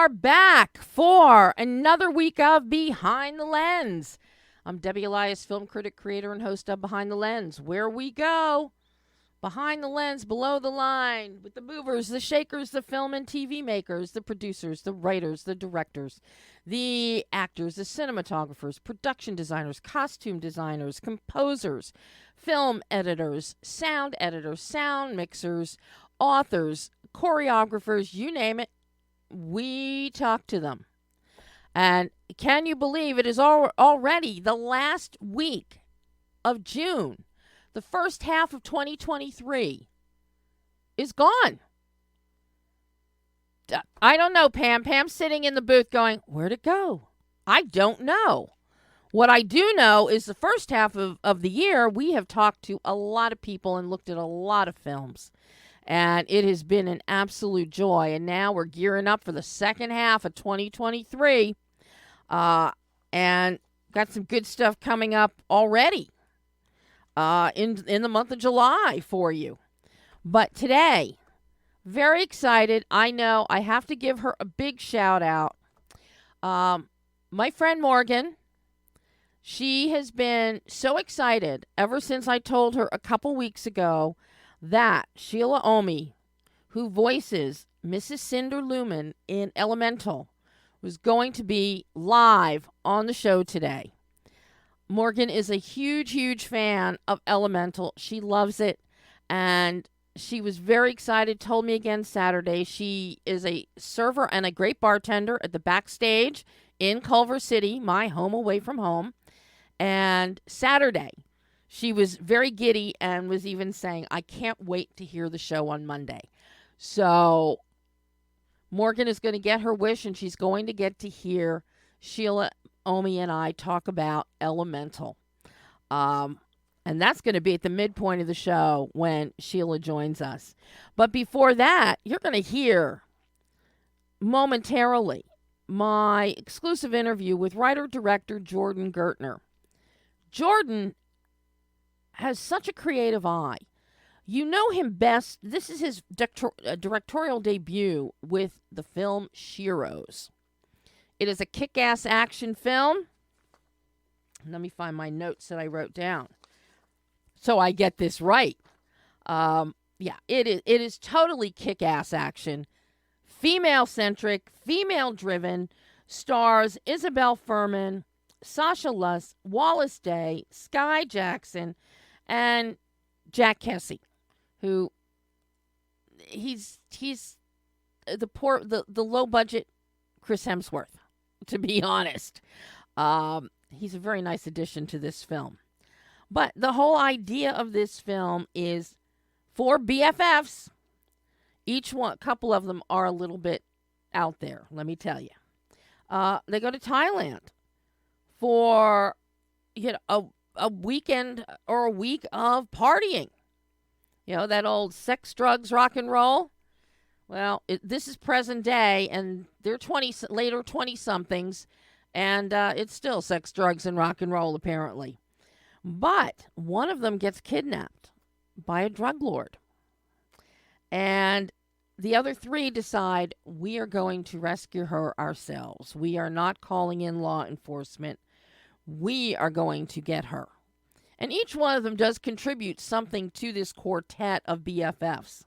are back for another week of Behind the Lens. I'm Debbie Elias, film critic, creator, and host of Behind the Lens, where we go behind the lens, below the line, with the movers, the shakers, the film and TV makers, the producers, the writers, the directors, the actors, the cinematographers, production designers, costume designers, composers, film editors, sound mixers, authors, choreographers, you name it. We talk to them. And can you believe it is already the last week of June? The first half of 2023 is gone. I don't know, Pam. Pam's sitting in the booth going, where'd it go? I don't know. What I do know is the first half of the year, we have talked to a lot of people and looked at a lot of films. And it has been an absolute joy. And now we're gearing up for the second half of 2023. And got some good stuff coming up already in the month of July for you. But today, very excited. I know I have to give her a big shout out. My friend Morgan, she has been so excited ever since I told her a couple weeks ago that SHILA OMMI, who voices Mrs. Cinder Lumen in Elemental, was going to be live on the show today. Morgan is a huge, huge fan of Elemental. She loves it, and she was very excited, told me again Saturday. She is a server and a great bartender at the Backstage in Culver City, my home away from home. And Saturday, she was very giddy and was even saying, I can't wait to hear the show on Monday. So Morgan is going to get her wish, and she's going to get to hear SHILA OMMI and I talk about Elemental. And that's going to be at the midpoint of the show when SHILA joins us. But before that, you're going to hear momentarily my exclusive interview with writer-director Jordan Gertner. Jordan has such a creative eye. You know him best. This is his directorial debut with the film SHEROES. It is a kick-ass action film. Let me find my notes that I wrote down so I get this right. It is totally kick-ass action. Female-centric, female-driven. Stars Isabel Furman, Sasha Luss, Wallace Day, Sky Jackson, and Jack Kessie, who he's the low budget Chris Hemsworth, to be honest. He's a very nice addition to this film. But the whole idea of this film is for BFFs. A couple of them are a little bit out there, let me tell you. They go to Thailand for a weekend or a week of partying. You know, that old sex, drugs, rock and roll. Well, this is present day, and they're later 20-somethings, and it's still sex, drugs, and rock and roll, apparently. But one of them gets kidnapped by a drug lord. And the other three decide, we are going to rescue her ourselves. We are not calling in law enforcement. We are going to get her. And each one of them does contribute something to this quartet of BFFs.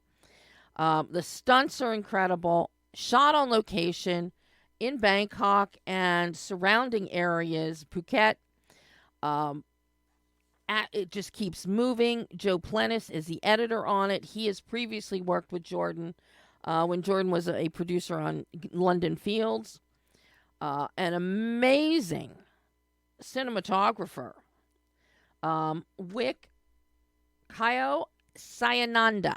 The stunts are incredible, shot on location in Bangkok and surrounding areas, Phuket. It just keeps moving. Joe Plennis is the editor on it. He has previously worked with Jordan when Jordan was a producer on London Fields. An amazing cinematographer. Wick Kayo Sayananda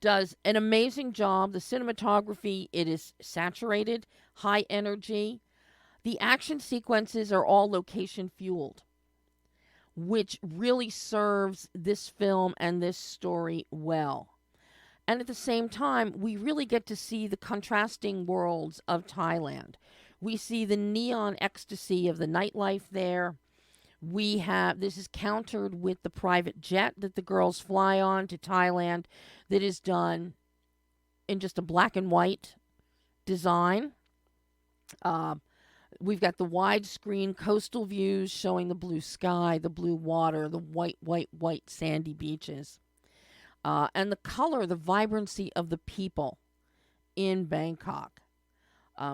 does an amazing job. The cinematography, it is saturated, high energy. The action sequences are all location fueled, which really serves this film and this story well. And at the same time, we really get to see the contrasting worlds of Thailand. We see the neon ecstasy of the nightlife there. This is countered with the private jet that the girls fly on to Thailand that is done in just a black and white design. We've got the widescreen coastal views showing the blue sky, the blue water, the white, white, white sandy beaches. And the color, the vibrancy of the people in Bangkok.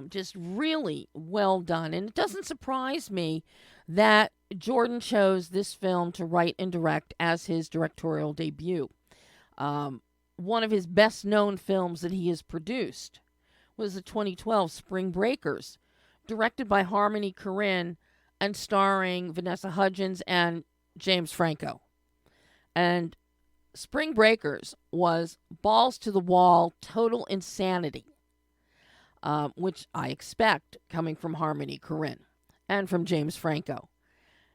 Just really well done. And it doesn't surprise me that Jordan chose this film to write and direct as his directorial debut. One of his best known films that he has produced was the 2012 Spring Breakers, directed by Harmony Korine and starring Vanessa Hudgens and James Franco. And Spring Breakers was balls to the wall, total insanity, which I expect coming from Harmony Korine and from James Franco.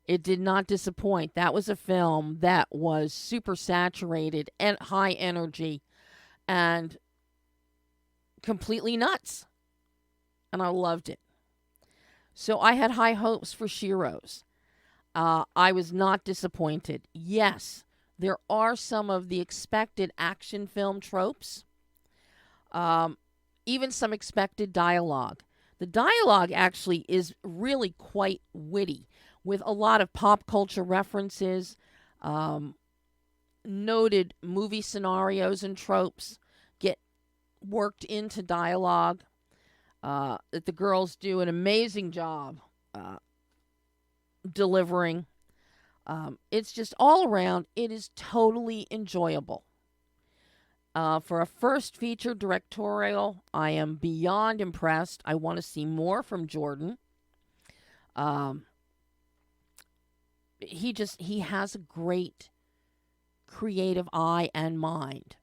It did not disappoint. That was a film that was super saturated and high energy and completely nuts. And I loved it. So I had high hopes for SHEROES. I was not disappointed. Yes, there are some of the expected action film tropes, even some expected dialogue. The dialogue actually is really quite witty, with a lot of pop culture references, noted movie scenarios and tropes get worked into dialogue. That the girls do an amazing job delivering. It's just all around, it is totally enjoyable. For a first feature directorial, I am beyond impressed. I want to see more from Jordan. He has a great creative eye and mind.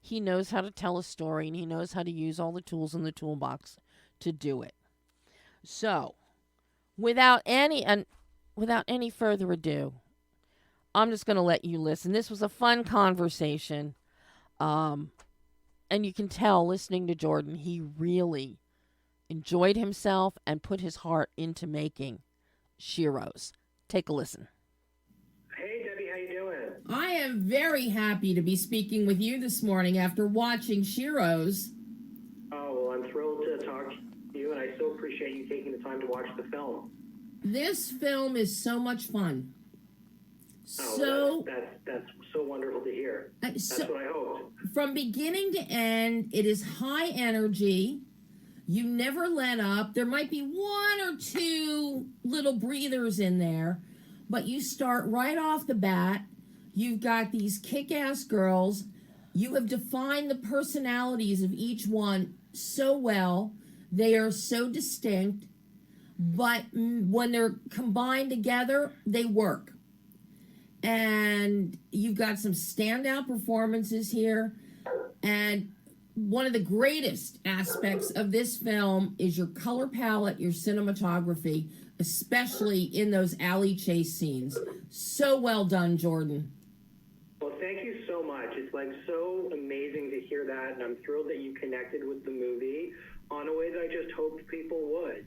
He knows how to tell a story, and he knows how to use all the tools in the toolbox to do it. So, without any further ado, I'm just going to let you listen. This was a fun conversation. And you can tell, listening to Jordan, he really enjoyed himself and put his heart into making SHEROES. Take a listen. Hey, Debbie, how you doing? I am very happy to be speaking with you this morning after watching SHEROES. Oh, well, I'm thrilled to talk to you, and I so appreciate you taking the time to watch the film. This film is so much fun. Oh, that's so wonderful to hear. That's what I hoped. From beginning to end, it is high energy. You never let up. There might be one or two little breathers in there, but you start right off the bat. You've got these kick-ass girls. You have defined the personalities of each one so well. They are so distinct, but when they're combined together, they work. And you've got some standout performances here. And one of the greatest aspects of this film is your color palette, your cinematography, especially in those alley chase scenes. So well done, Jordan. Well, thank you so much. It's like so amazing to hear that, and I'm thrilled that you connected with the movie on a way that I just hoped people would,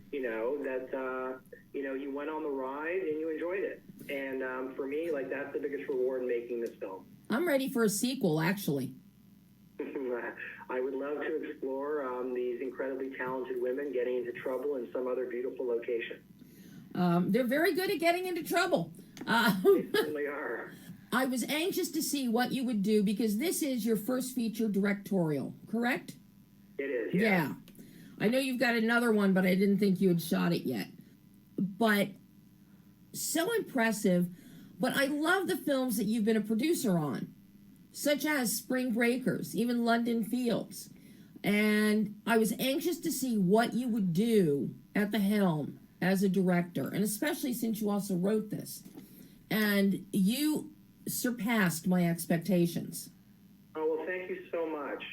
you went on the ride and you enjoyed it. And for me, that's the biggest reward in making this film. I'm ready for a sequel, actually. I would love to explore these incredibly talented women getting into trouble in some other beautiful location. They're very good at getting into trouble. They certainly are. I was anxious to see what you would do because this is your first feature directorial, correct? It is, yeah. I know you've got another one, but I didn't think you had shot it yet. But so impressive. But I love the films that you've been a producer on, such as Spring Breakers, even London Fields. And I was anxious to see what you would do at the helm as a director, and especially since you also wrote this. And you surpassed my expectations. Oh, well, thank you so much.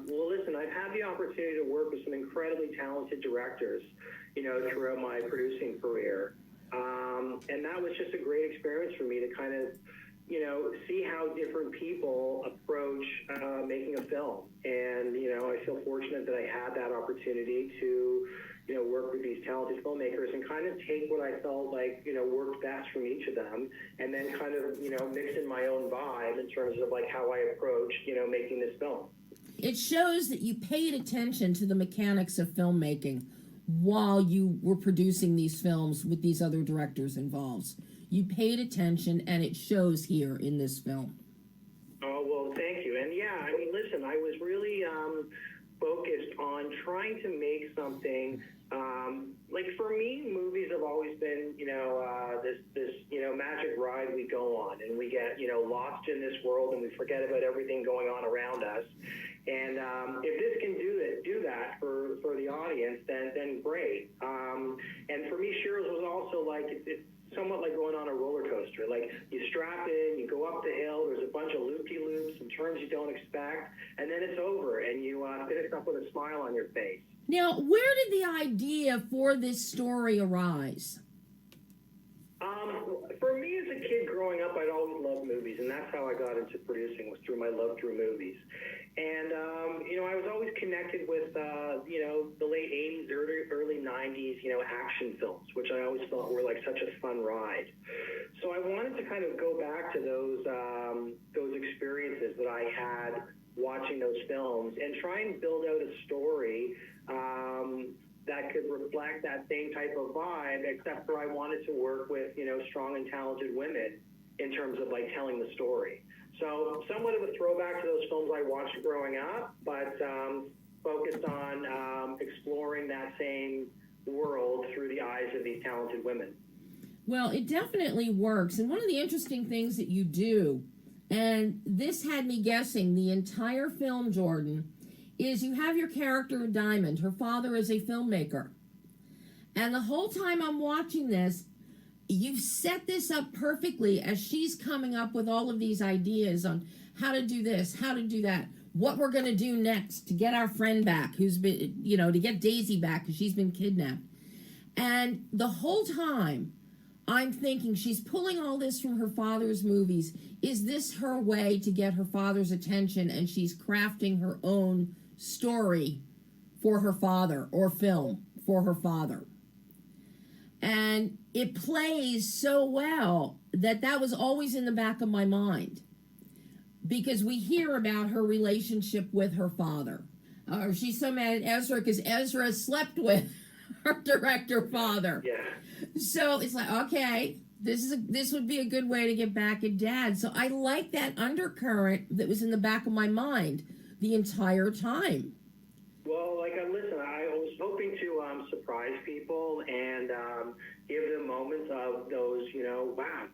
Well, listen, I've had the opportunity to work with some incredibly talented directors, throughout my producing career. And that was just a great experience for me to kind of, see how different people approach making a film. And, I feel fortunate that I had that opportunity to, work with these talented filmmakers and kind of take what I felt like, worked best from each of them and then kind of, mix in my own vibe in terms of how I approach, making this film. it shows that you paid attention to the mechanics of filmmaking while you were producing these films with these other directors involved. You paid attention, and it shows here in this film. Oh, well, thank you. And yeah, I mean, listen, I was really focused on trying to make something, like for me, movies have always been, this magic ride we go on, and we get, lost in this world, and we forget about everything going on around us. And if this can do that for the audience, then great. And for me, Sheroes was also like, it's somewhat like going on a roller coaster. Like, you strap in, you go up the hill, there's a bunch of loop-de-loops and turns you don't expect, and then it's over, and you finish up with a smile on your face. Now, where did the idea for this story arise? For me, as a kid growing up, I'd always loved movies, and that's how I got into producing, was through my love through movies. And, I was always connected with, the late 80s, early 90s, action films, which I always thought were like such a fun ride. So I wanted to kind of go back to those experiences that I had watching those films and try and build out a story that could reflect that same type of vibe, except for I wanted to work with, strong and talented women in terms of like telling the story. So somewhat of a throwback to those films I watched growing up, but focused on exploring that same world through the eyes of these talented women. Well, it definitely works. And one of the interesting things that you do, and this had me guessing the entire film, Jordan, is you have your character, Diamond. Her father is a filmmaker. And the whole time I'm watching this, you've set this up perfectly as she's coming up with all of these ideas on how to do this, how to do that, what we're going to do next to get our friend back, who's been, to get Daisy back because she's been kidnapped. And the whole time, I'm thinking she's pulling all this from her father's movies. Is this her way to get her father's attention, and she's crafting her own story for her father, or film for her father? And it plays so well that was always in the back of my mind, because we hear about her relationship with her father. She's so mad at Ezra because Ezra slept with her director father. Yeah. So it's like, okay, this would be a good way to get back at Dad. So I like that undercurrent that was in the back of my mind the entire time. Well, listen, I was hoping to surprise people and give them moments of those, wow,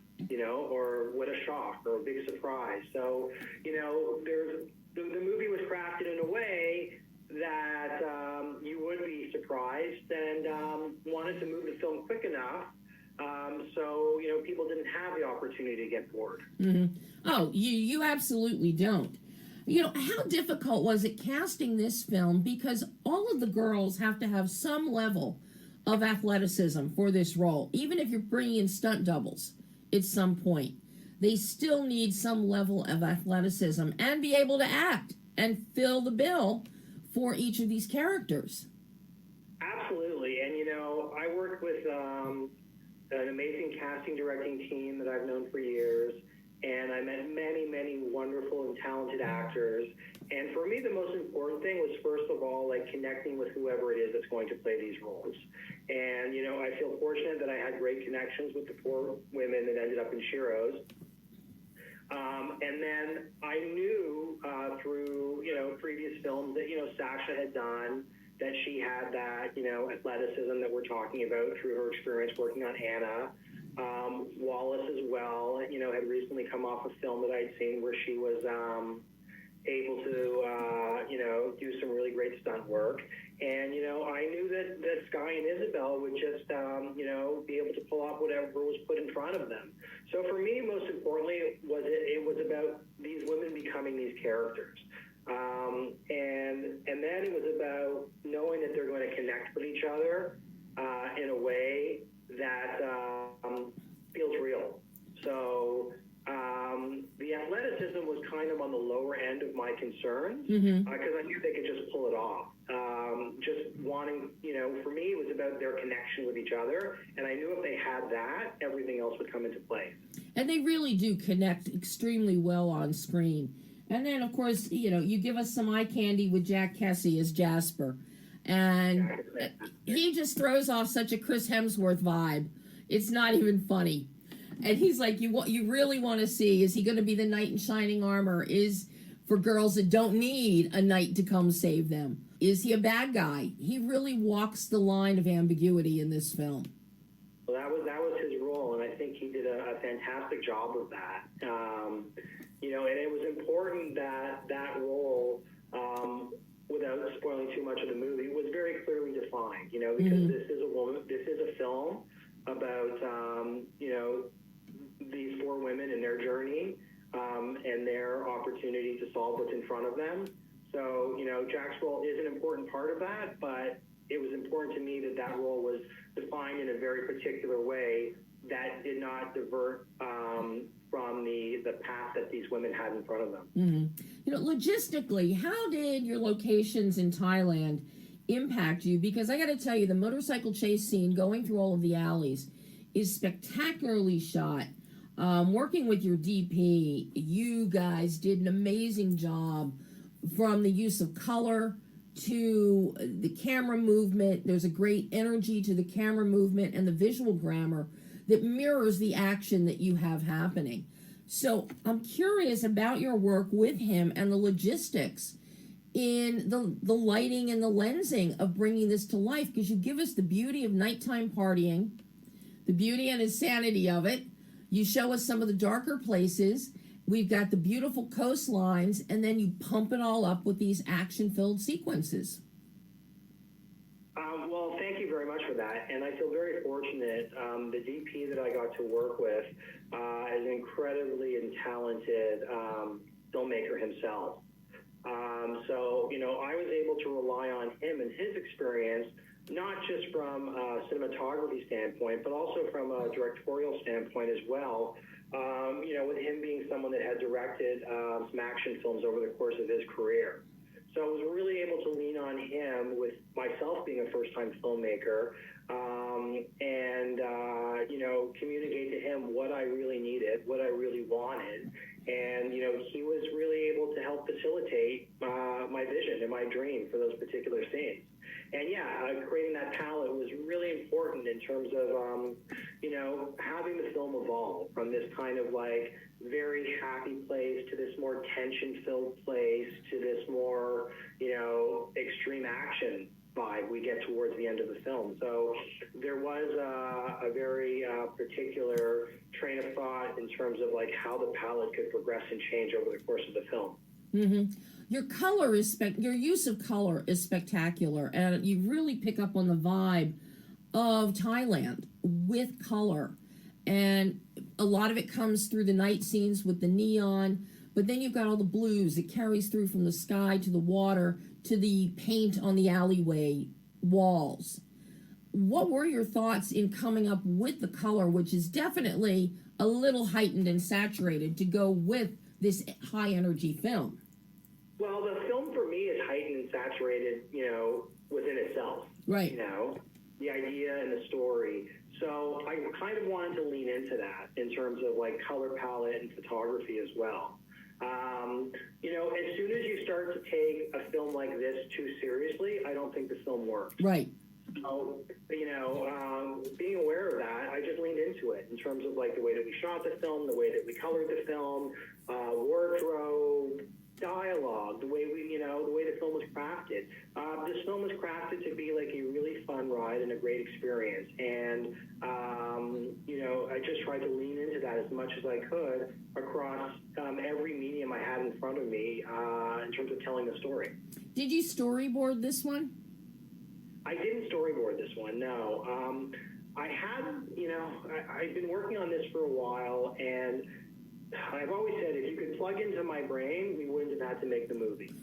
or what a shock or a big surprise. So, there's the movie was crafted in a way that you would be surprised, and wanted to move the film quick enough so people didn't have the opportunity to get bored. Mm-hmm. Oh, you absolutely don't. How difficult was it casting this film? Because all of the girls have to have some level of athleticism for this role. Even if you're bringing in stunt doubles at some point, they still need some level of athleticism and be able to act and fill the bill for each of these characters. Absolutely. And, I worked with an amazing casting directing team that I've known for years. And I met many, many wonderful and talented actors. And for me, the most important thing was, first of all, connecting with whoever it is that's going to play these roles. And, I feel fortunate that I had great connections with the 4 women that ended up in Sheroes. And then I knew through, previous films that, Sasha had done, that she had that, athleticism that we're talking about through her experience working on Anna. Wallace as well, had recently come off a film that I'd seen where she was able to, do some really great stunt work. And, I knew that Sky and Isabel would just, be able to pull off whatever was put in front of them. So for me, most importantly, it was about these women becoming these characters. And then it was about knowing that they're going to connect with each other in a way that feels real. So the athleticism was kind of on the lower end of my concerns, because I knew they could just pull it off. Just wanting, for me, it was about their connection with each other, and I knew if they had that, everything else would come into play. And they really do connect extremely well on screen. And then, of course, you give us some eye candy with Jack Kesey as Jasper. And he just throws off such a Chris Hemsworth vibe. It's not even funny. And he's like, you really want to see, is he going to be the knight in shining armor? Is for girls that don't need a knight to come save them? Is he a bad guy? He really walks the line of ambiguity in this film. Well, that was his role, and I think he did a fantastic job of that. And it was important that role, without spoiling too much of the movie, was very clearly defined. Because this is a film about these four women and their journey, and their opportunity to solve what's in front of them. So, Jack's role is an important part of that, but it was important to me that role was defined in a very particular way that did not divert from the path that these women had in front of them. Logistically, how did your locations in Thailand impact you? Because I got to tell you, the motorcycle chase scene going through all of the alleys is spectacularly shot. Working with your DP, you guys did an amazing job, from the use of color to the camera movement. There's a great energy to the camera movement and the visual grammar that mirrors the action that you have happening. So I'm curious about your work with him and the logistics in the lighting and the lensing of bringing this to life, because you give us the beauty of nighttime partying, the beauty and insanity of it. You show us some of the darker places. We've got the beautiful coastlines, and then you pump it all up with these action-filled sequences. Well, thank you very much for that, and I feel very fortunate. The DP that I got to work with is an incredibly talented filmmaker himself. So, I was able to rely on him and his experience, not just from a cinematography standpoint, but also from a directorial standpoint as well. With him being someone that had directed some action films over the course of his career. So I was really able to lean on him, with myself being a first-time filmmaker, and communicate to him what I really needed, what I really wanted. And, he was really able to help facilitate my vision and my dream for those particular scenes. And creating that palette was really important in terms of, having the film evolve from this kind of like very happy place to this more tension-filled place to this more, extreme action vibe we get towards the end of the film. So there was a very particular train of thought in terms of like how the palette could progress and change over the course of the film. Mm-hmm. Your color your use of color is spectacular, and you really pick up on the vibe of Thailand with color. And a lot of it comes through the night scenes with the neon, but then you've got all the blues. It carries through from the sky to the water to the paint on the alleyway walls. What were your thoughts in coming up with the color, which is definitely a little heightened and saturated to go with this high energy film? Well, the film for me is heightened and saturated, within itself. Right. The idea and the story. So I kind of wanted to lean into that in terms of like color palette and photography as well. As soon as you start to take a film like this too seriously, I don't think the film works. Right. So, being aware of that, I just leaned into it in terms of like the way that we shot the film, the way that we colored the film, wardrobe, dialogue, the way the film was crafted. This film was crafted to be like a really fun ride and a great experience. And, I just tried to lean into that as much as I could across every medium I had in front of me in terms of telling the story. Did you storyboard this one? I didn't storyboard this one, no. I had, I've been working on this for a while, and I've always said if you could plug into my brain, we wouldn't have had to make the movie.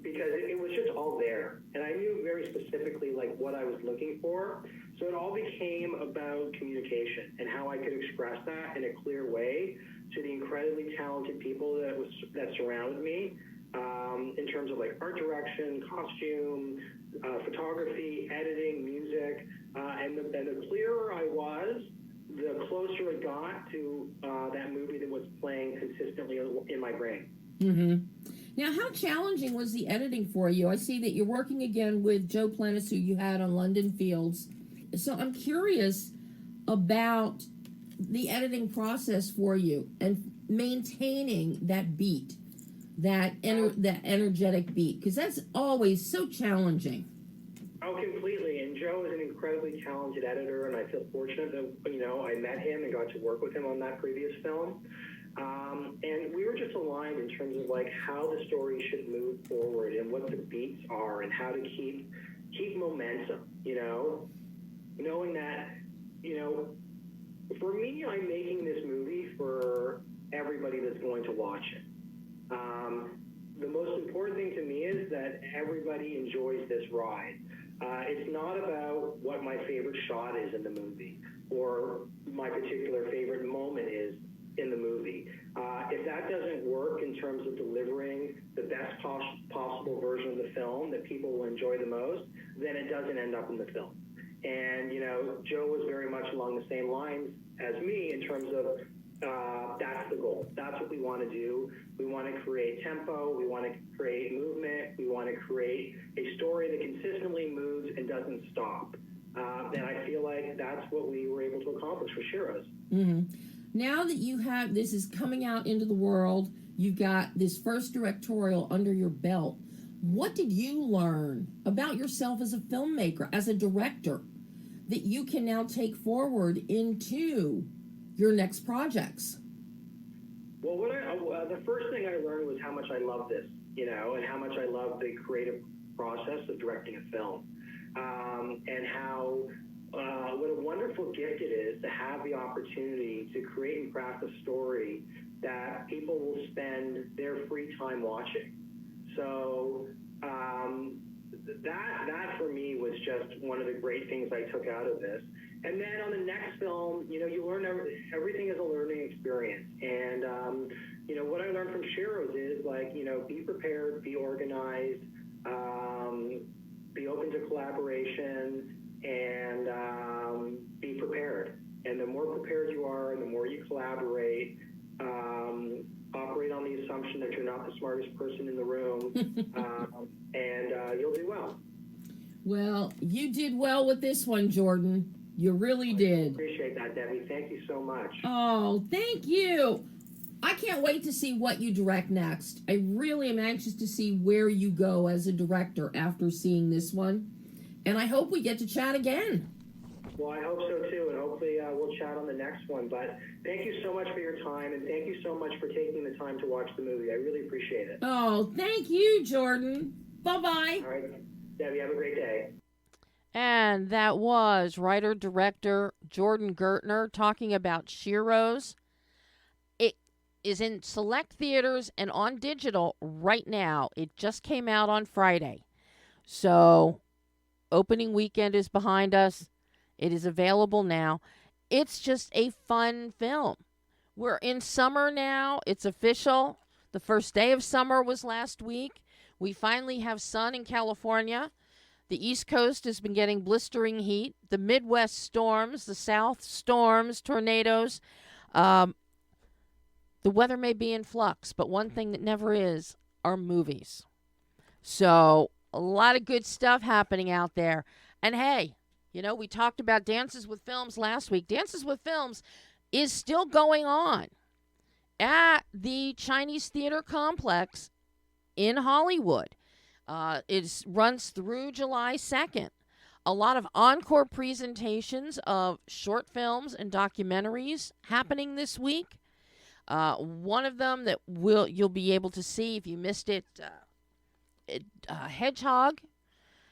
Because it was just all there. And I knew very specifically like what I was looking for. So it all became about communication and how I could express that in a clear way to the incredibly talented people that surrounded me, in terms of like art direction, costume, photography, editing, music. And the clearer I was, the closer it got to that movie that was playing consistently in my brain. Mm-hmm. Now, how challenging was the editing for you? I see that you're working again with Joe Plentis, who you had on London Fields. So I'm curious about the editing process for you and maintaining that beat, that energetic beat, because that's always so challenging. Oh, completely. And Joe is an incredibly talented editor, and I feel fortunate that, I met him and got to work with him on that previous film. And we were just aligned in terms of like how the story should move forward and what the beats are and how to keep momentum, knowing that, for me, I'm making this movie for everybody that's going to watch it. The most important thing to me is that everybody enjoys this ride. It's not about what my favorite shot is in the movie or my particular favorite moment is in the movie. If that doesn't work in terms of delivering the best possible version of the film that people will enjoy the most, then it doesn't end up in the film. And, Joe was very much along the same lines as me in terms of that's the goal. That's what we want to do. We want to create tempo. We want to create movement. We want to create a story that consistently moves and doesn't stop. And I feel like that's what we were able to accomplish with SHEROES. Mm-hmm. Now that you have, this is coming out into the world, you've got this first directorial under your belt. What did you learn about yourself as a filmmaker, as a director, that you can now take forward into your next projects? Well, the first thing I learned was how much I love this, and how much I love the creative process of directing a film, and how what a wonderful gift it is to have the opportunity to create and craft a story that people will spend their free time watching. So that for me was just one of the great things I took out of this. And then on the next film, you learn everything is a learning experience. And, what I learned from SHEROES is, be prepared, be organized, be open to collaboration, and be prepared. And the more prepared you are, the more you collaborate, operate on the assumption that you're not the smartest person in the room, and you'll do well. Well, you did well with this one, Jordan. You really did. Appreciate that, Debbie. Thank you so much. Oh, thank you. I can't wait to see what you direct next. I really am anxious to see where you go as a director after seeing this one. And I hope we get to chat again. Well, I hope so too, and hopefully we'll chat on the next one. But thank you so much for your time, and thank you so much for taking the time to watch the movie. I really appreciate it. Oh, thank you, Jordan. Bye-bye. All right, Debbie, have a great day. And that was writer-director Jordan Gertner talking about SHEROES. It is in select theaters and on digital right now. It just came out on Friday. So, opening weekend is behind us. It is available now. It's just a fun film. We're in summer now. It's official. The first day of summer was last week. We finally have sun in California. The East Coast has been getting blistering heat. The Midwest storms, the South storms, tornadoes. The weather may be in flux, but one thing that never is are movies. So, a lot of good stuff happening out there. And hey, we talked about Dances with Films last week. Dances with Films is still going on at the Chinese Theater Complex in Hollywood. It runs through July 2nd. A lot of encore presentations of short films and documentaries happening this week. One of them that you'll be able to see if you missed it, Hedgehog.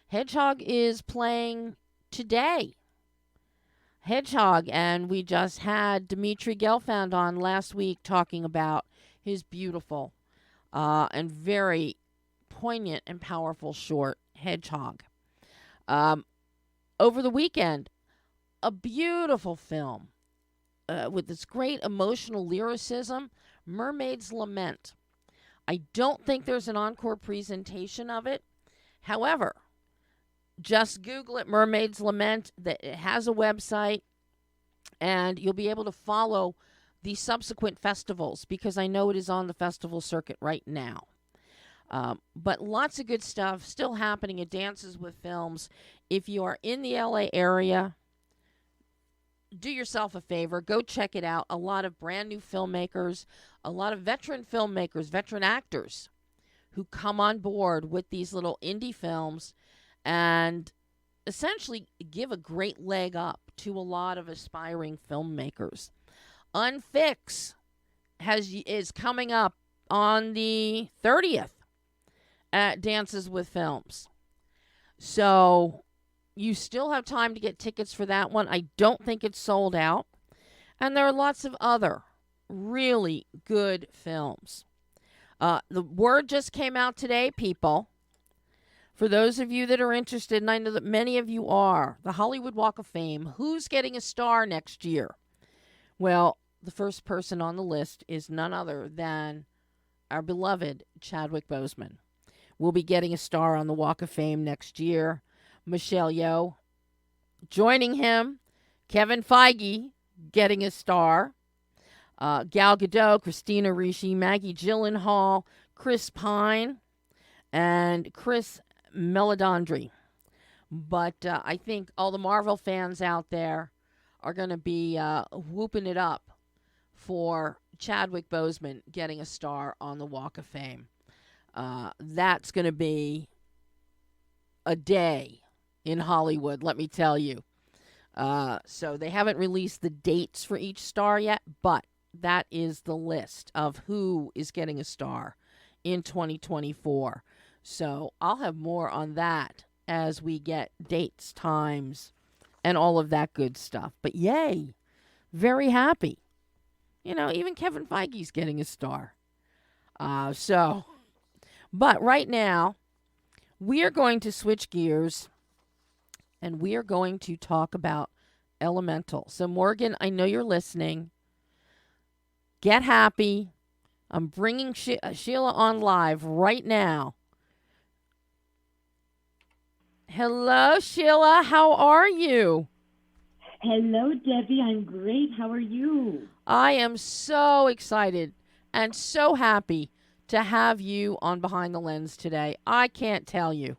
Hedgehog is playing today. Hedgehog, and we just had Dimitri Gelfand on last week talking about his beautiful and very poignant and powerful short, Hedgehog. Over the weekend, a beautiful film with this great emotional lyricism, Mermaid's Lament. I don't think there's an encore presentation of it. However, just Google it, Mermaid's Lament. It has a website, and you'll be able to follow the subsequent festivals, because I know it is on the festival circuit right now. But lots of good stuff still happening at Dances with Films. If you are in the LA area, do yourself a favor. Go check it out. A lot of brand new filmmakers, a lot of veteran filmmakers, veteran actors who come on board with these little indie films and essentially give a great leg up to a lot of aspiring filmmakers. Unfix is coming up on the 30th at Dances with Films. So you still have time to get tickets for that one. I don't think it's sold out. And there are lots of other really good films. The word just came out today, people. For those of you that are interested, and I know that many of you are, the Hollywood Walk of Fame, who's getting a star next year? Well, the first person on the list is none other than our beloved Chadwick Boseman. Will be getting a star on the Walk of Fame next year. Michelle Yeoh joining him. Kevin Feige getting a star. Gal Gadot, Christina Ricci, Maggie Gyllenhaal, Chris Pine, and Chris Meledandri. But I think all the Marvel fans out there are going to be whooping it up for Chadwick Boseman getting a star on the Walk of Fame. That's going to be a day in Hollywood, let me tell you. So they haven't released the dates for each star yet, but that is the list of who is getting a star in 2024. So I'll have more on that as we get dates, times, and all of that good stuff. But yay, very happy. You know, even Kevin Feige's getting a star. But right now, we are going to switch gears, and we are going to talk about Elemental. So, Morgan, I know you're listening. Get happy. I'm bringing Sheila on live right now. Hello, Sheila. How are you? Hello, Debbie. I'm great. How are you? I am so excited and so happy to have you on Behind the Lens today. I can't tell you.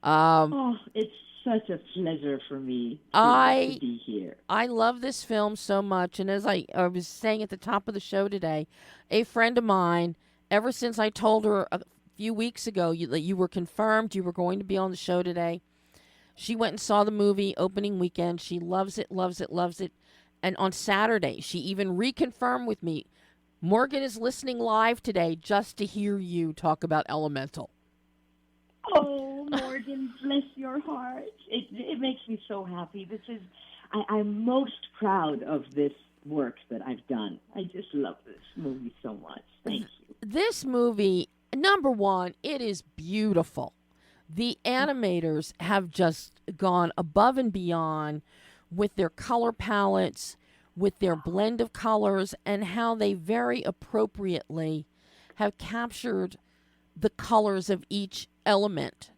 It's such a pleasure for me to be here. I love this film so much. And as I was saying at the top of the show today, a friend of mine, ever since I told her a few weeks ago that you were confirmed you were going to be on the show today, she went and saw the movie opening weekend. She loves it, loves it, loves it. And on Saturday, she even reconfirmed with me, Morgan is listening live today just to hear you talk about Elemental. Oh, Morgan, bless your heart. It makes me so happy. I'm most proud of this work that I've done. I just love this movie so much. Thank you. This movie, number one, it is beautiful. The animators have just gone above and beyond with their color palettes, with their blend of colors, and how they very appropriately have captured the colors of each element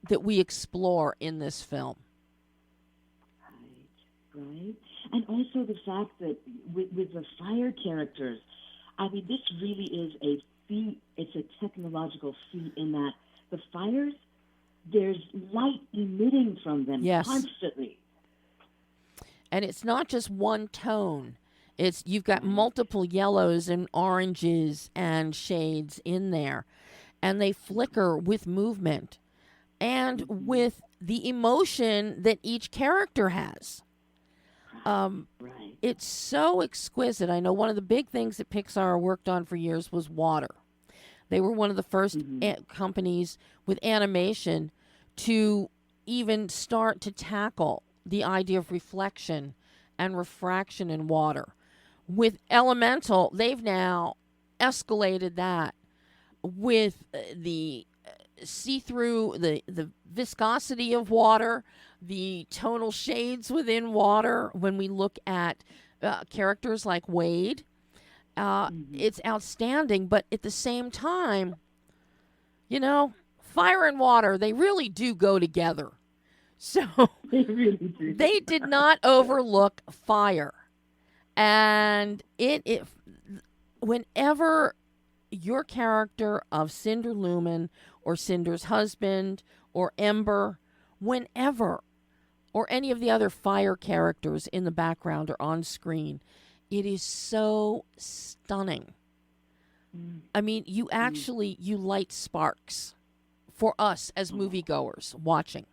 that we explore in this film. Right. And also the fact that with the fire characters, I mean, this really is a feat. It's a technological feat in that the fires, there's light emitting from them constantly. And it's not just one tone. You've got multiple yellows and oranges and shades in there. And they flicker with movement and with the emotion that each character has. It's so exquisite. I know one of the big things that Pixar worked on for years was water. They were one of the first companies with animation to even start to tackle the idea of reflection and refraction in water. With Elemental, they've now escalated that with the see-through, the viscosity of water, the tonal shades within water. When we look at characters like Wade, it's outstanding. But at the same time, you know, fire and water, they really do go together. So they really do. They did not overlook fire. And whenever your character of Cinder Lumen or Cinder's husband or Ember, whenever, or any of the other fire characters in the background or on screen, it is so stunning. I mean, you light sparks for us as moviegoers watching.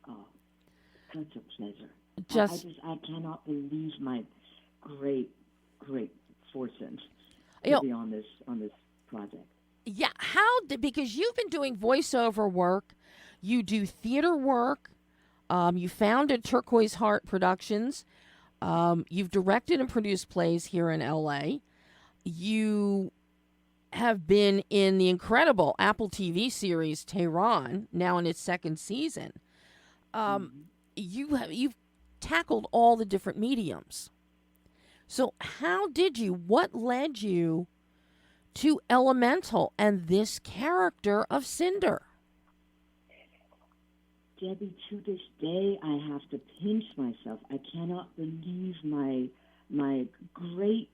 Oh, such a pleasure. I cannot believe my great fortune to be on this project. Yeah, because you've been doing voiceover work, you do theater work, you founded Turquoise Heart Productions, you've directed and produced plays here in LA. You have been in the incredible Apple TV series Tehran, now in its second season. You've tackled all the different mediums. So what led you to Elemental and this character of Cinder? Debbie, to this day, I have to pinch myself. I cannot believe my great,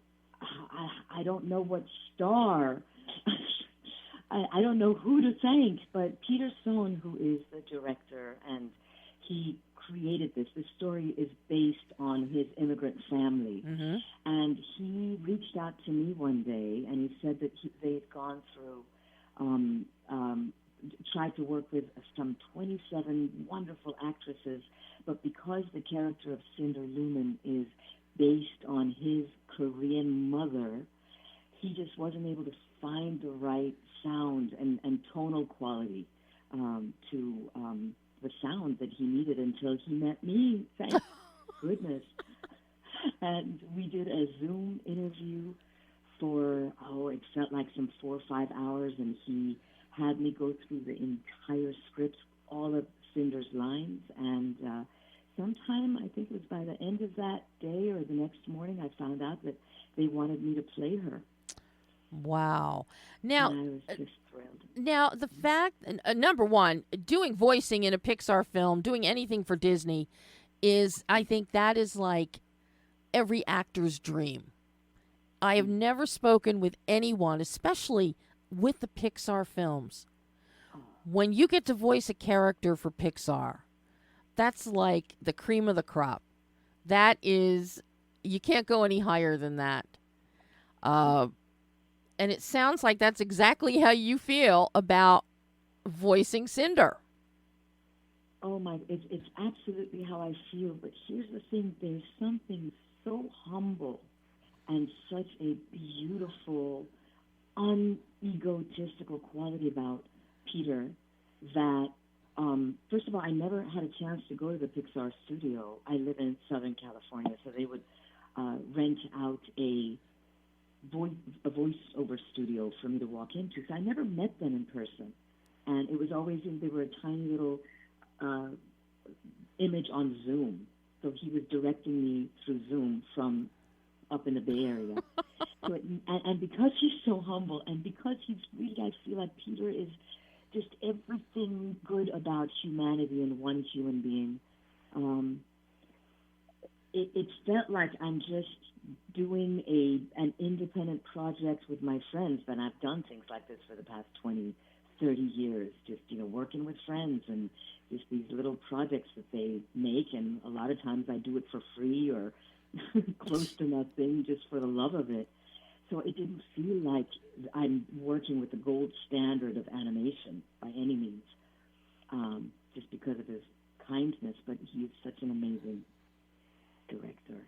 I don't know what star, I don't know who to thank, but Peter Sohn, who is the director, and he created this. This story is based on his immigrant family. Mm-hmm. And he reached out to me one day, and he said that they had gone through, tried to work with some 27 wonderful actresses, but because the character of Cinder Lumen is based on his Korean mother, he just wasn't able to find the right sound and tonal quality to the sound that he needed until he met me. Thank goodness. And we did a Zoom interview for, it felt like some 4 or 5 hours, and he had me go through the entire script, all of Cinder's lines, and sometime, I think it was by the end of that day or the next morning, I found out that they wanted me to play her. Wow. Now, and I was just thrilled. Now, the fact, number one, doing voicing in a Pixar film, doing anything for Disney I think that is like every actor's dream. I have never spoken with anyone, especially with the Pixar films. When you get to voice a character for Pixar, that's like the cream of the crop. That is, you can't go any higher than that. And it sounds like that's exactly how you feel about voicing Cinder. Oh my, it's absolutely how I feel. But here's the thing, there's something so humble and such a beautiful, unegotistical quality about Peter that, first of all, I never had a chance to go to the Pixar studio. I live in Southern California, so they would rent out a voiceover studio for me to walk into. So I never met them in person. And it was always, they were a tiny little image on Zoom. So he was directing me through Zoom from up in the Bay Area. So and because he's so humble, and because he's really, I feel like Peter is just everything good about humanity in one human being. It felt like I'm just doing an independent project with my friends, but I've done things like this for the past 20, 30 years, just, working with friends and just these little projects that they make, and a lot of times I do it for free or close to nothing just for the love of it. So it didn't feel like I'm working with the gold standard of animation by any means, just because of his kindness, but he's such an amazing director.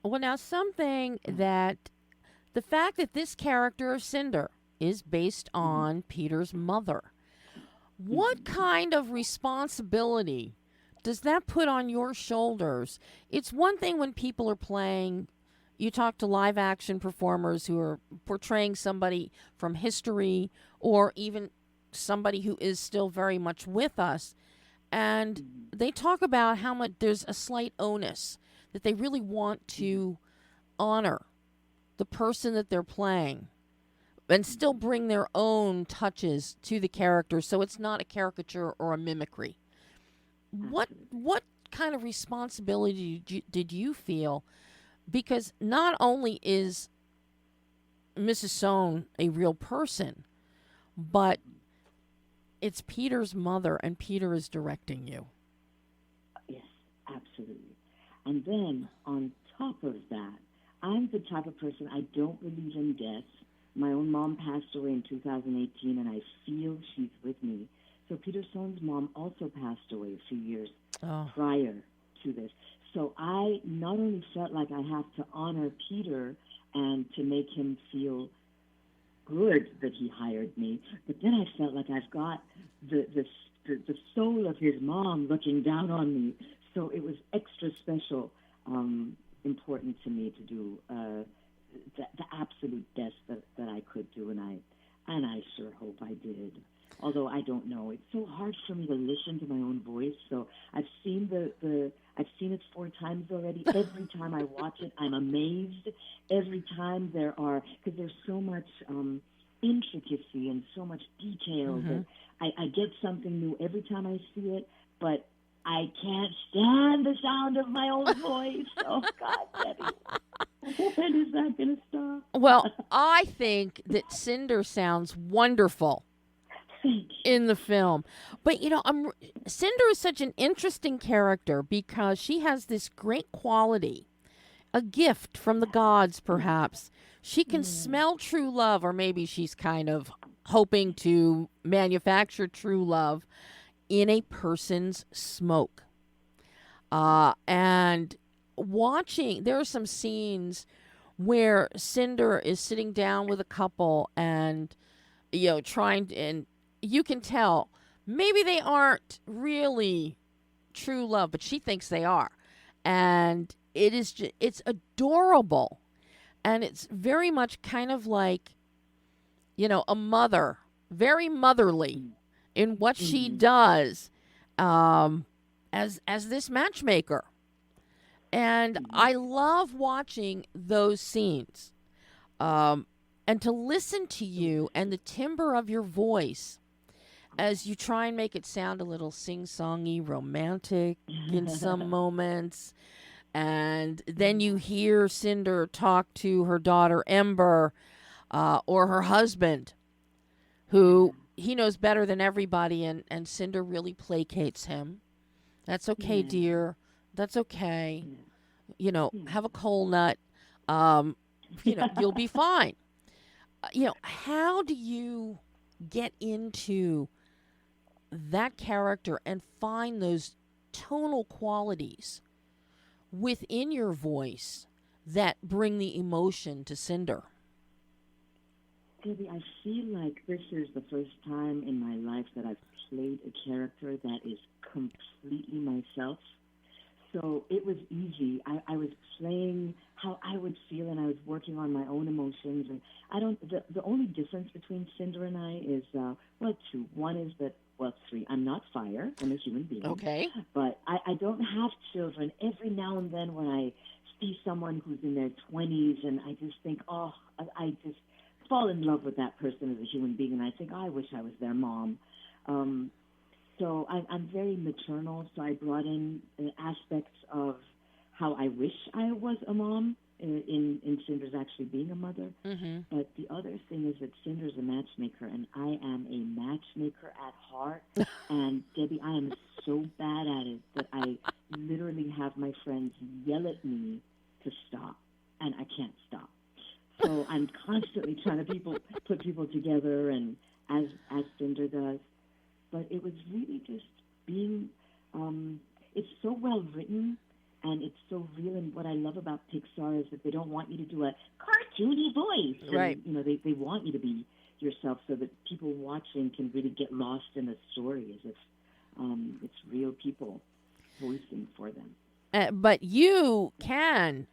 Well, now something that the fact that this character of Cinder is based on Peter's mother, what kind of responsibility does that put on your shoulders? It's one thing when people are playing, you talk to live action performers who are portraying somebody from history or even somebody who is still very much with us, and they talk about how much there's a slight onus that they really want to honor the person that they're playing and still bring their own touches to the character, so it's not a caricature or a mimicry. What kind of responsibility did you feel? Because not only is Mrs. Sohn a real person, but it's Peter's mother, and Peter is directing you. Yes, absolutely. And then on top of that, I'm the type of person, I don't believe in death. My own mom passed away in 2018, and I feel she's with me. So Peter Sohn's mom also passed away a few years prior to this. So I not only felt like I have to honor Peter and to make him feel good that he hired me, but then I felt like I've got the soul of his mom looking down on me. So it was extra special, important to me to do the absolute best that I could do, and I sure hope I did. Although I don't know, it's so hard for me to listen to my own voice. So I've seen I've seen it 4 times already. Every time I watch it, I'm amazed. Every time because there's so much intricacy and so much detail that I get something new every time I see it. But I can't stand the sound of my own voice. Oh God, Debbie, when is that going to stop? Well, I think that Cinder sounds wonderful in the film. But, Cinder is such an interesting character because she has this great quality, a gift from the gods, perhaps. She can smell true love, or maybe she's kind of hoping to manufacture true love in a person's smoke. And there are some scenes where Cinder is sitting down with a couple and, and you can tell maybe they aren't really true love, but she thinks they are. And it's adorable. And it's very much kind of like, a mother, very motherly in what she does as this matchmaker. And I love watching those scenes. And to listen to you and the timbre of your voice as you try and make it sound a little sing-songy, romantic in some moments. And then you hear Cinder talk to her daughter Ember or her husband, who he knows better than everybody, and Cinder really placates him. That's okay, dear. That's okay. Have a cold nut. You'll be fine. How do you get into that character and find those tonal qualities within your voice that bring the emotion to Cinder? Debbie, I feel like this is the first time in my life that I've played a character that is completely myself. So it was easy. I was playing how I would feel, and I was working on my own emotions. And the only difference between Cinder and I is, 2. One is that, 3. I'm not fire. I'm a human being. Okay. But I don't have children. Every now and then when I see someone who's in their 20s, and I just think, I just fall in love with that person as a human being, and I think, I wish I was their mom. So I'm very maternal, so I brought in aspects of how I wish I was a mom in Cinder's actually being a mother. Mm-hmm. But the other thing is that Cinder's a matchmaker, and I am a matchmaker at heart. And, Debbie, I am so bad at it that I literally have my friends yell at me to stop, and I can't stop. So I'm constantly trying to put people together, and as Cinder does. But it was really just being, it's so well written, and it's so real. And what I love about Pixar is that they don't want you to do a cartoony voice. Right. And, they want you to be yourself so that people watching can really get lost in the story as if it's real people voicing for them. But you can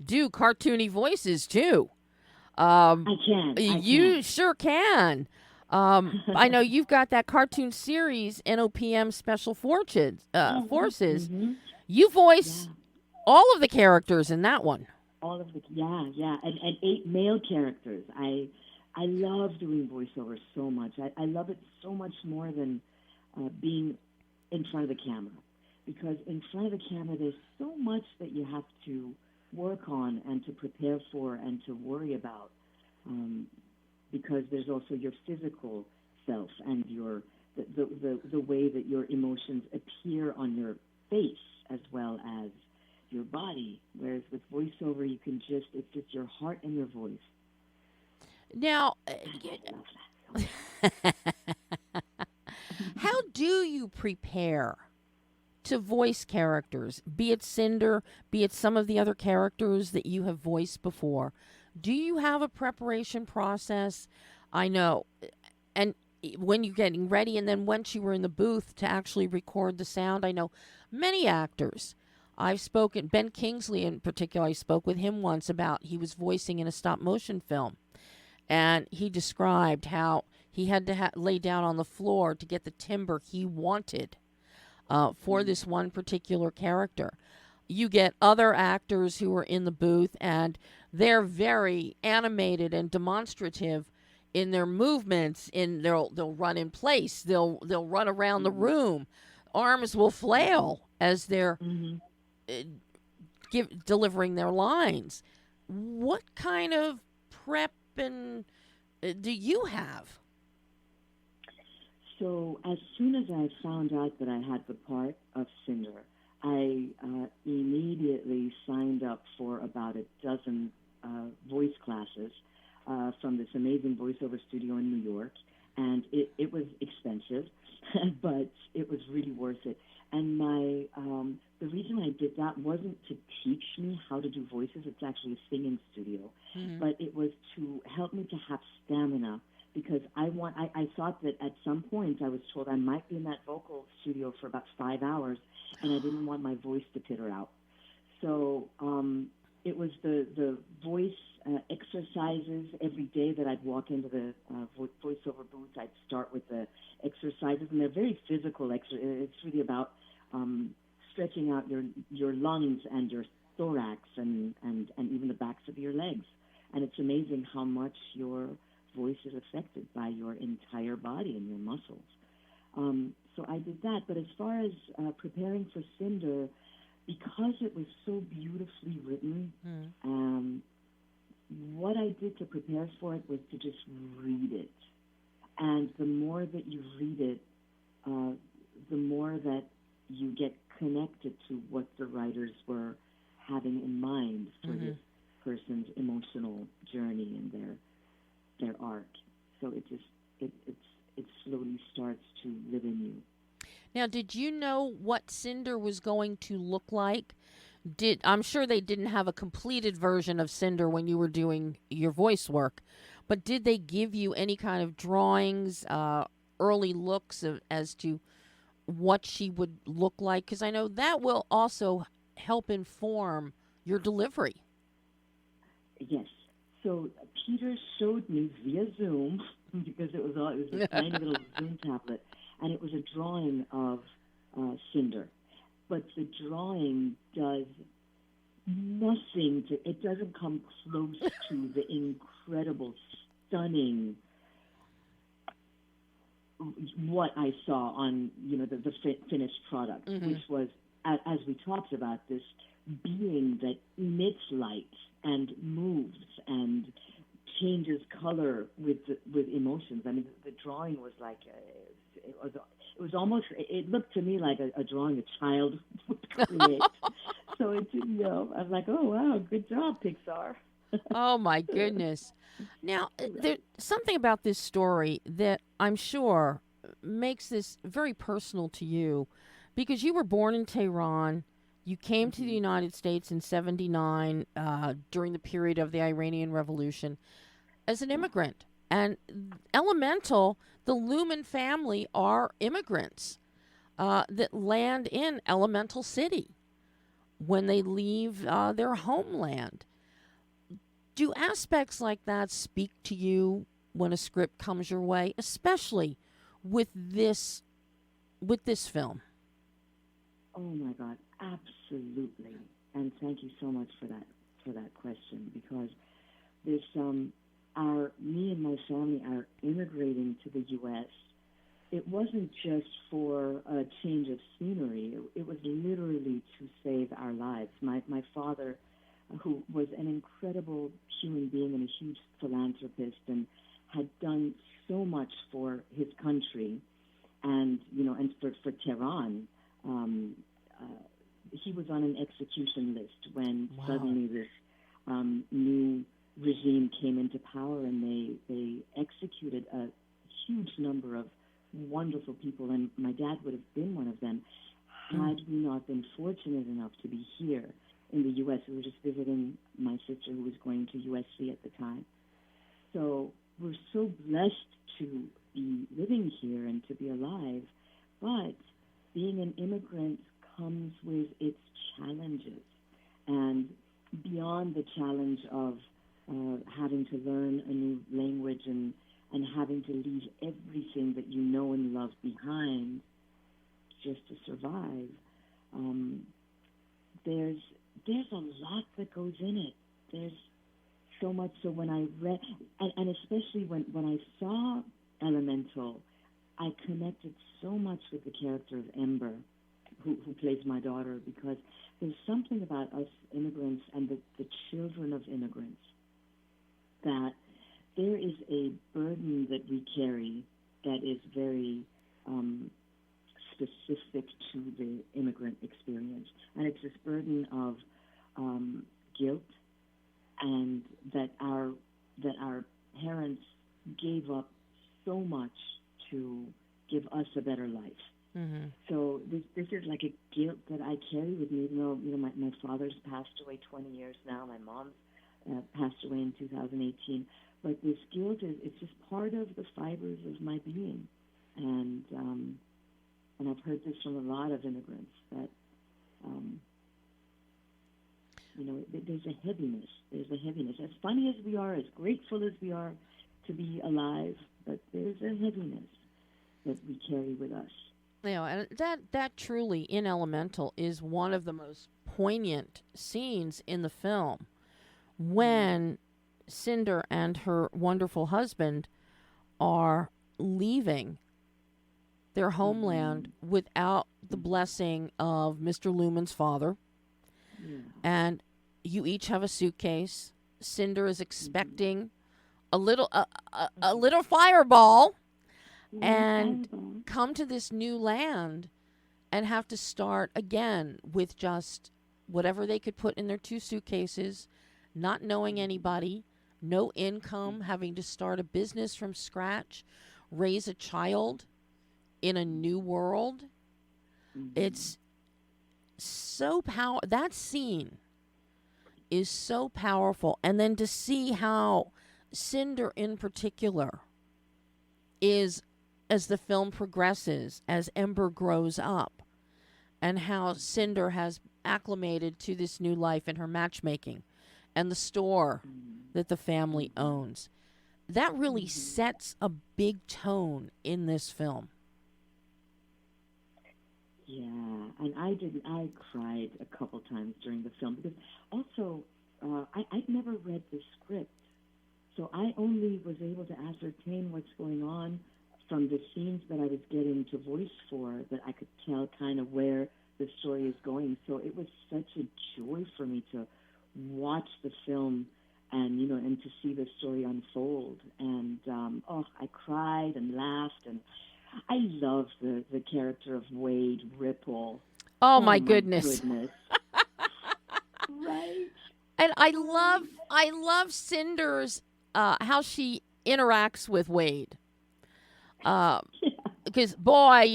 do cartoony voices, too. I can. You sure can. I know you've got that cartoon series, NOPM Special Forces. Mm-hmm. You voice all of the characters in that one. All of the, and 8 male characters. I love doing voiceover so much. I love it so much more than being in front of the camera, because in front of the camera there's so much that you have to work on and to prepare for and to worry about, because there's also your physical self and the way that your emotions appear on your face as well as your body. Whereas with voiceover, you can it's just your heart and your voice. Now, how do you prepare to voice characters, be it Cinder, be it some of the other characters that you have voiced before? Do you have a preparation process? I know. And when you're getting ready, and then once you were in the booth to actually record the sound, I know many actors. I've spoken, Ben Kingsley in particular, I spoke with him once about he was voicing in a stop motion film. And he described how he had to lay down on the floor to get the timbre he wanted for this one particular character. You get other actors who are in the booth, and they're very animated and demonstrative in their movements. They'll run in place. They'll run around the room. Arms will flail as they're delivering their lines. What kind of prep do you have? So as soon as I found out that I had the part of Cinder, I immediately signed up for about a dozen voice classes from this amazing voiceover studio in New York. And it was expensive, but it was really worth it. And the reason I did that wasn't to teach me how to do voices. It's actually a singing studio. But it was to help me to have stamina, because I thought that at some point I was told I might be in that vocal studio for about 5 hours, and I didn't want my voice to peter out. So it was the voice exercises every day that I'd walk into the voiceover booth. I'd start with the exercises, and they're very physical exercises. It's really about stretching out your lungs and your thorax and even the backs of your legs. And it's amazing how much your voice is affected by your entire body and your muscles. So I did that. But as far as preparing for Cinder, because it was so beautifully written, what I did to prepare for it was to just read it. And the more that you read it, the more that you get connected to what the writers were having in mind for this person's emotional journey and their arc. So it slowly starts to live in you. Now, did you know what Cinder was going to look like? I'm sure they didn't have a completed version of Cinder when you were doing your voice work, but did they give you any kind of drawings, early looks as to what she would look like? Because I know that will also help inform your delivery. Yes. So Peter showed me via Zoom, because it was a tiny little Zoom tablet, and it was a drawing of Cinder. But the drawing does nothing it doesn't come close to the incredible, stunning, what I saw on, the finished product, which was, as we talked about, this being that emits light and moves and changes color with emotions. I mean, the drawing was like it was almost, it looked to me like a drawing a child would create. So it didn't, I was like, oh wow, good job, Pixar. Oh my goodness. Now, there's something about this story that I'm sure makes this very personal to you, because you were born in Tehran. You came to the United States in 1979 during the period of the Iranian Revolution as an immigrant. And Elemental, the Lumen family, are immigrants that land in Elemental City when they leave their homeland. Do aspects like that speak to you when a script comes your way, especially with this film? Oh my God, absolutely. And thank you so much for that question, because this me and my family are immigrating to the U.S. it wasn't just for a change of scenery. It was literally to save our lives. My father, who was an incredible human being and a huge philanthropist and had done so much for his country and, and for Tehran, he was on an execution list when suddenly this new regime came into power, and they executed a huge number of wonderful people, and my dad would have been one of them had we not been fortunate enough to be here in the U.S. We were just visiting my sister who was going to USC at the time. So we're so blessed to be living here and to be alive, but being an immigrant comes with its challenges. And beyond the challenge of having to learn a new language and having to leave everything that you know and love behind just to survive, there's a lot that goes in it. There's so much. So when I read, and especially when I saw Elemental, I connected so much with the character of Ember, who plays my daughter, because there's something about us immigrants and the children of immigrants that there is a burden that we carry that is very specific to the immigrant experience. And it's this burden of guilt, and that our parents gave up so much to give us a better life. Mm-hmm. So this is like a guilt that I carry with me, even though my father's passed away 20 years now. My mom's passed away in 2018. But this guilt it's just part of the fibers of my being. And I've heard this from a lot of immigrants that, there's a heaviness. There's a heaviness. As funny as we are, as grateful as we are to be alive, but there's a heaviness that we carry with us. And that truly, in Elemental, is one of the most poignant scenes in the film, when Cinder and her wonderful husband are leaving their homeland without the blessing of Mr. Lumen's father. Yeah. And you each have a suitcase. Cinder is expecting a little fireball, and come to this new land and have to start again with just whatever they could put in their two suitcases, not knowing anybody, no income, having to start a business from scratch, raise a child in a new world. It's so that scene is so powerful. And then to see how Cinder in particular is, as the film progresses, as Ember grows up, and how Cinder has acclimated to this new life in her matchmaking and the store that the family owns. That really sets a big tone in this film. Yeah, and I cried a couple times during the film, because also I'd never read the script, so I only was able to ascertain what's going on from the scenes that I was getting to voice for, that I could tell kind of where the story is going. So it was such a joy for me to watch the film and to see the story unfold. And I cried and laughed, and I love the character of Wade Ripple. Oh my goodness. Right. And I love Cinder's how she interacts with Wade. Because boy,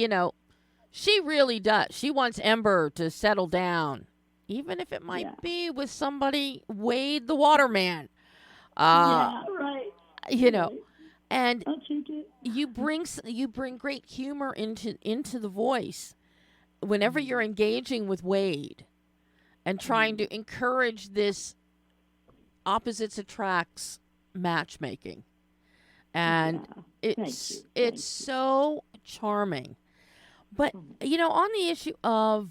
she really does. She wants Ember to settle down, even if it might be with somebody, Wade the Waterman. Right. And you bring great humor into the voice whenever you're engaging with Wade and trying to encourage this opposites attracts matchmaking. And it's so charming. But, on the issue of,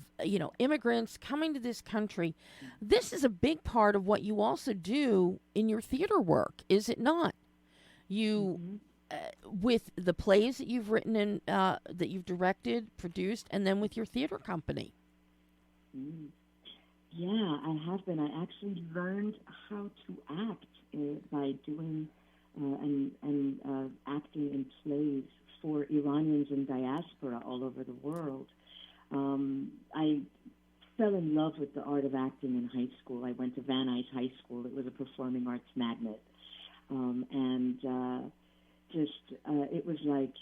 immigrants coming to this country, this is a big part of what you also do in your theater work, is it not? You with the plays that you've written and that you've directed, produced, and then with your theater company. Mm. Yeah, I have been. I actually learned how to act by doing acting in plays for Iranians in diaspora all over the world. I fell in love with the art of acting in high school. I went to Van Nuys High School. It was a performing arts magnet. It was like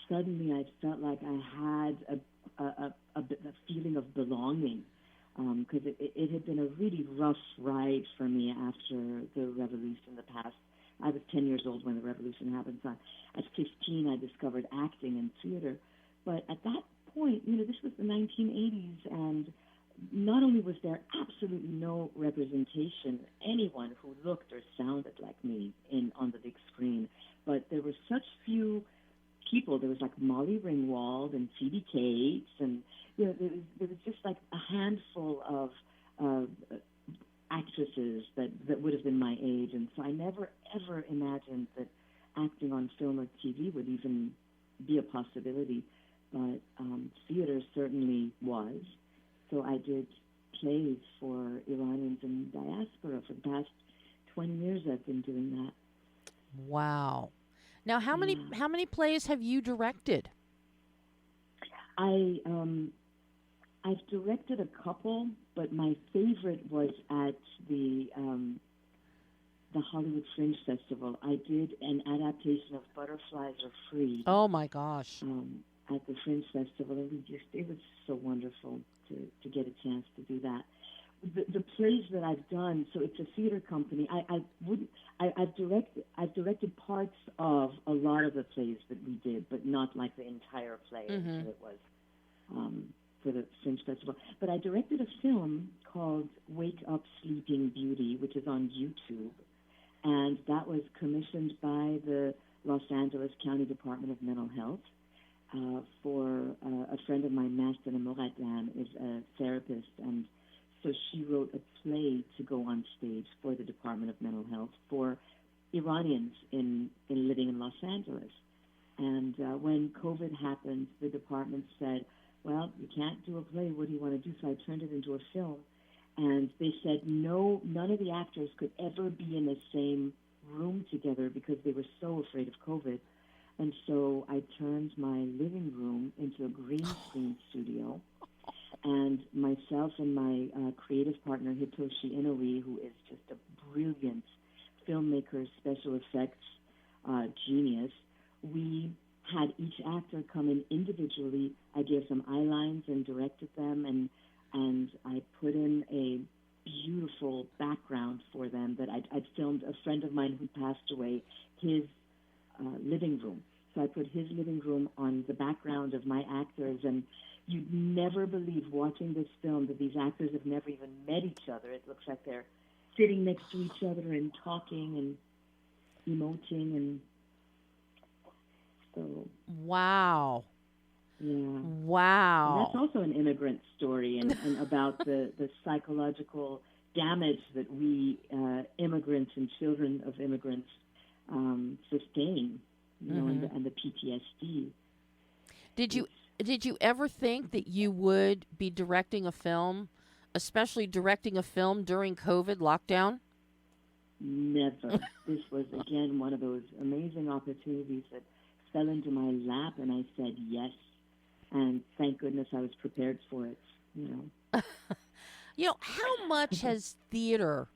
suddenly I felt like I had a feeling of belonging, because it had been a really rough ride for me after the revolution, the past. I was 10 years old when the revolution happened. So at 15, I discovered acting and theater. But at that point, this was the 1980s, and not only was there absolutely no representation, anyone who looked or sounded like me on the big screen, but there were such few people. There was like Molly Ringwald and Phoebe Cates, and there was just like a handful of actresses that would have been my age, and so I never ever imagined that acting on film or TV would even be a possibility. But theater certainly was. So I did plays for Iranians in diaspora for the past 20 years. I've been doing that. Wow. Now, how many plays have you directed? I've directed a couple, but my favorite was at the Hollywood Fringe Festival. I did an adaptation of Butterflies Are Free. Oh my gosh! At the Fringe Festival, and it was so wonderful to get a chance to do that. The plays that I've done, so it's a theater company. I've directed parts of a lot of the plays that we did, but not like the entire play that it was for the Fringe Festival. But I directed a film called Wake Up Sleeping Beauty, which is on YouTube, and that was commissioned by the Los Angeles County Department of Mental Health. For a friend of mine, Mastan Moradlan, is a therapist, and so she wrote a play to go on stage for the Department of Mental Health for Iranians in living in Los Angeles. And when COVID happened, the department said, well, you can't do a play. What do you want to do? So I turned it into a film. And they said, no, none of the actors could ever be in the same room together because they were so afraid of COVID. And so I turned my living room into a green screen studio. And myself and my creative partner, Hitoshi Inoue, who is just a brilliant filmmaker, special effects genius, we had each actor come in individually. I gave them eye lines and directed them, and I put in a beautiful background for them that I'd filmed a friend of mine who passed away, his living room. So I put his living room on the background of my actors, and you'd never believe watching this film that these actors have never even met each other. It looks like they're sitting next to each other and talking and emoting, and so. Wow. Yeah. Wow. And that's also an immigrant story, and about the psychological damage that we immigrants and children of immigrants sustain, and the PTSD. Did you ever think that you would be directing a film, especially directing a film during COVID lockdown? Never. This was, again, one of those amazing opportunities that fell into my lap, and I said yes. And thank goodness I was prepared for it, How much has theater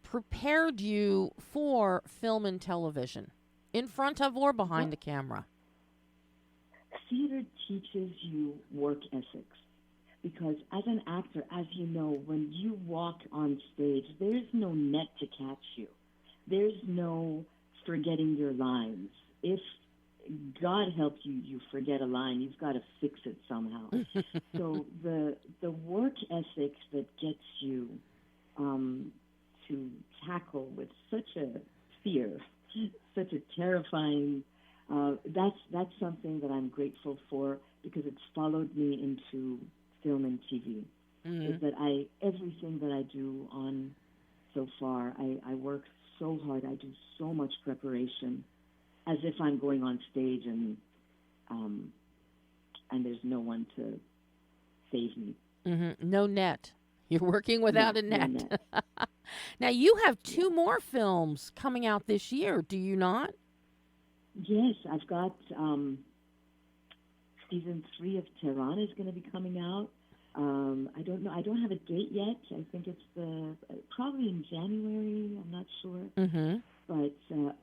prepared you for film and television, in front of or behind the camera? Theater teaches you work ethics, because as an actor, as you know, when you walk on stage, there's no net to catch you. There's no forgetting your lines. If God help you, you forget a line, you've got to fix it somehow. So the work ethic that gets you to tackle with such a fear, such a terrifying, that's something that I'm grateful for, because it's followed me into film and TV. Is that everything that I do on so far, I work so hard, I do so much preparation. as if I'm going on stage and there's no one to save me. Mm-hmm. No net. You're working without a net. No net. Now, you have 2 more films coming out this year, do you not? Yes, I've got season 3 of Tehran is going to be coming out. I don't know. I don't have a date yet. I think it's probably in January. I'm not sure. Mm-hmm. But